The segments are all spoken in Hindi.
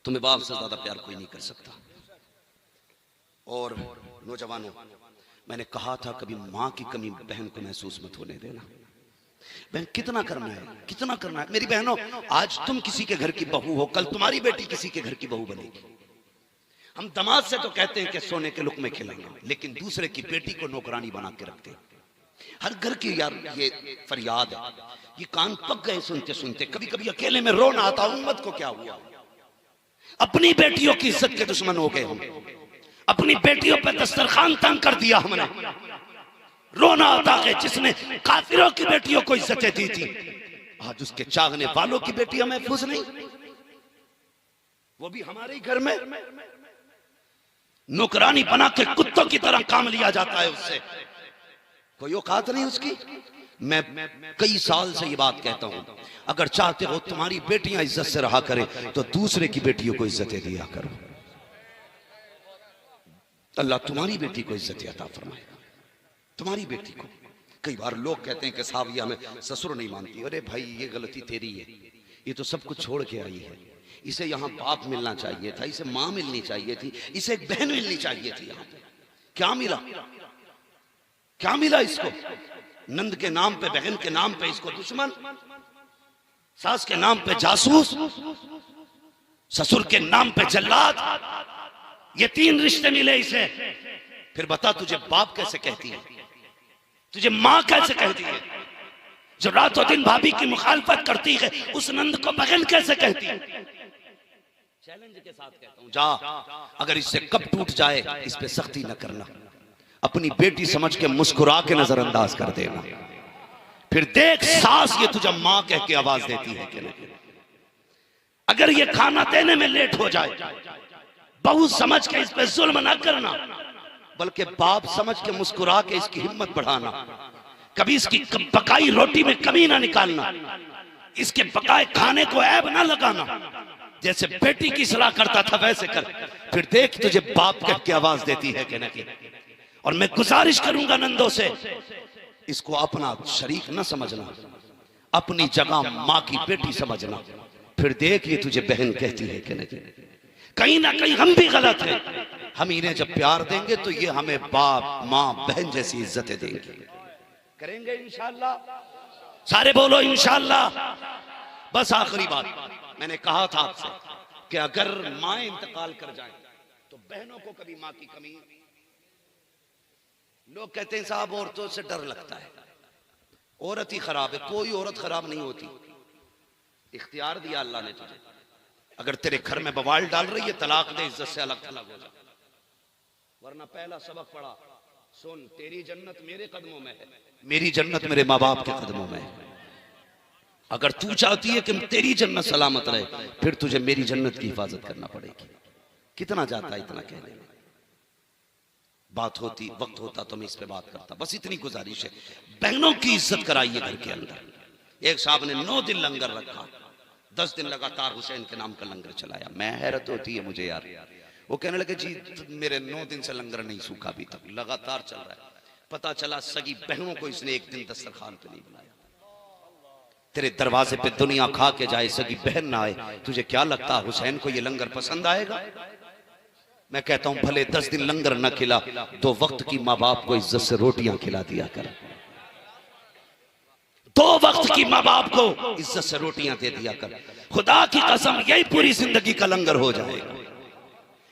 तुम्हें बाप से ज्यादा प्यार कोई नहीं कर सकता। और नौजवानों, मैंने कहा था कभी मां की कमी बहन को महसूस मत होने देना। बहन कितना करना है, कितना करना है। मेरी बहनों, आज तुम किसी के घर की बहू हो, कल तुम्हारी बेटी किसी के घर की बहू बनेगी। हम दामाद से तो कहते हैं कि सोने के लुक़मे खिलाएंगे, लेकिन दूसरे की बेटी को नौकरानी बना के रखते हैं। हर घर की यार ये फरियाद है, ये कान पक गए सुनते सुनते। कभी कभी अकेले में रोना आता, उम्मत को क्या हुआ। अपनी बेटियों की इज्जत के दुश्मन हो गए हम, अपनी बेटियों पे दस्तरखान तंग कर दिया हमने। रोना आता है जिसने काफिरों की बेटियों को इज्जतें दी थी, आज उसके चाहने वालों की बेटियां महफूज नहीं, वो भी हमारे ही घर में नौकरानी बना के कुत्तों की तरह काम लिया जाता है। उससे कोई औकात नहीं उसकी। मैं कई साल से ये बात कहता हूं, अगर चाहते हो तुम्हारी बेटियां इज्जत से रहा करें तो दूसरे की बेटियों को इज्जतें दिया करो। अल्लाह तुम्हारी बेटी को इज्जत अता फरमाएगा, तुम्हारी बेटी को। कई बार लोग कहते हैं कि साहब ये हमें ससुर नहीं मानती। अरे भाई, ये गलती तेरी है। ये तो सब कुछ छोड़ के आई है। इसे यहाँ बाप मिलना चाहिए था, इसे माँ मिलनी चाहिए थी, इसे एक बहन मिलनी चाहिए थी। यहाँ क्या मिला, क्या मिला इसको? नंद के नाम पे, बहन के नाम पे इसको दुश्मन, सास के नाम पे जासूस, ससुर के नाम पे जल्लाद। ये तीन रिश्ते मिले इसे। फिर बता, तुझे बाप कैसे कहती है, तुझे मां कैसे कहती है? जो रातों दिन भाभी की मुखालफत करती है, उस नंद को बहन कैसे कहती है? चैलेंज के साथ कहता हूं, जा, अगर इससे कब टूट जाए इस पे सख्ती न करना। अपनी बेटी समझ के मुस्कुरा के नजरअंदाज कर देना। फिर देख सास ये तुझे मां कह के आवाज देती है कि नहीं। अगर ये खाना देने में लेट हो जाए, बहू समझ के इस पे जुल्म ना करना, बल्कि बाप समझ के मुस्कुरा के इसकी हिम्मत बढ़ाना। कभी इसकी पकाई रोटी में कमी ना निकालना, इसके पकाए खाने को ऐब ना लगाना। जैसे बेटी की सलाह करता था वैसे कर। फिर देख तुझे बाप कह के आवाज देती है कि नहीं। और मैं गुजारिश करूंगा नंदों से, इसको अपना शरीक न समझना, अपनी जगह मां की बेटी समझना। फिर देख ये तुझे बहन कहती है कि नहीं। कहीं ना कहीं हम भी गलत हैं। हम इन्हें जब प्यार देंगे तो ये हमें बाप मां बहन जैसी इज्जतें देंगे। करेंगे इंशाअल्लाह, सारे बोलो इंशाअल्लाह। बस आखिरी बात, मैंने कहा था आपसे कि अगर मां इंतकाल कर जाए तो बहनों को कभी मां की कमी। लोग कहते हैं साहब औरतों से डर लगता है, औरत ही खराब है। कोई औरत खराब नहीं होती। इख्तियार दिया अल्लाह ने तुझे। अगर तेरे घर में बवाल डाल रही है, तलाक दे, इज्जत से अलग थलग हो जा। वरना पहला सबक पढ़ा, सुन, तेरी जन्नत मेरे कदमों में है, मेरी जन्नत मेरे माँ बाप के कदमों में है। अगर तू चाहती है कि तेरी जन्नत सलामत रहे, फिर तुझे मेरी जन्नत की हिफाजत करना पड़ेगी। कितना जाता है इतना कहने में। बात होती, वक्त होता तो मैं इस पे बात करता। बस इतनी गुजारिश है, बहनों की इज्जत कराइए घर के अंदर। एक साहब ने 9 दिन लंगर रखा, 10 दिन लगातार हुसैन के नाम का लंगर चलाया। मैं हैरत होती है मुझे यार। वो कहने लगे जी मेरे 9 दिन से लंगर नहीं सूखा अभी तक, लगातार चल रहा है। पता चला सगी बहनों को इसने एक दिन दस्तरखान पे नहीं बुलाया। तेरे दरवाजे पे दुनिया खा के जाए, सगी बहन ना आए, तुझे क्या लगता हुसैन को ये लंगर पसंद आएगा? मैं कहता हूं भले 10 दिन लंगर न खिला, 2 वक्त की माँ बाप को इज्जत से रोटियां खिला दिया कर। 2 वक्त की माँ बाप को इज्जत से रोटियां दे दिया कर। खुदा की कसम यही पूरी जिंदगी का लंगर हो जाएगा,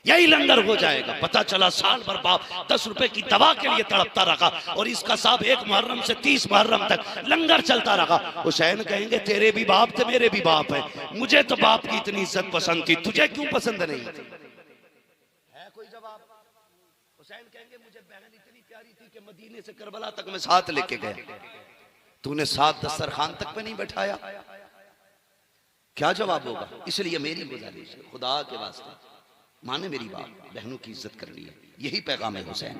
यही लंगर हो जाएगा। पता चला साल भर बाप 10 रुपए की दवा के लिए तड़पता रहा और इसका साहब 1 मुहर्रम से 30 मुहर्रम तक लंगर चलता रहा। हुसैन कहेंगे तेरे भी बाप थे, मेरे भी बाप है, मुझे तो बाप की इतनी इज्जत पसंद थी, तुझे क्यों पसंद नहीं थी? है कोई जवाब? हुसैन कहेंगे मुझे बहन इतनी प्यारी थी कि मदीने से करबला तक मैं साथ लेके गया, तूने साथ दस्तरखान तक पे नहीं बैठाया। क्या जवाब होगा? इसलिए मेरी गुजारिश है, खुदा के वास्ते माने मेरी बात, बहनों की इज्जत करनी है। यही पैगाम है हुसैन।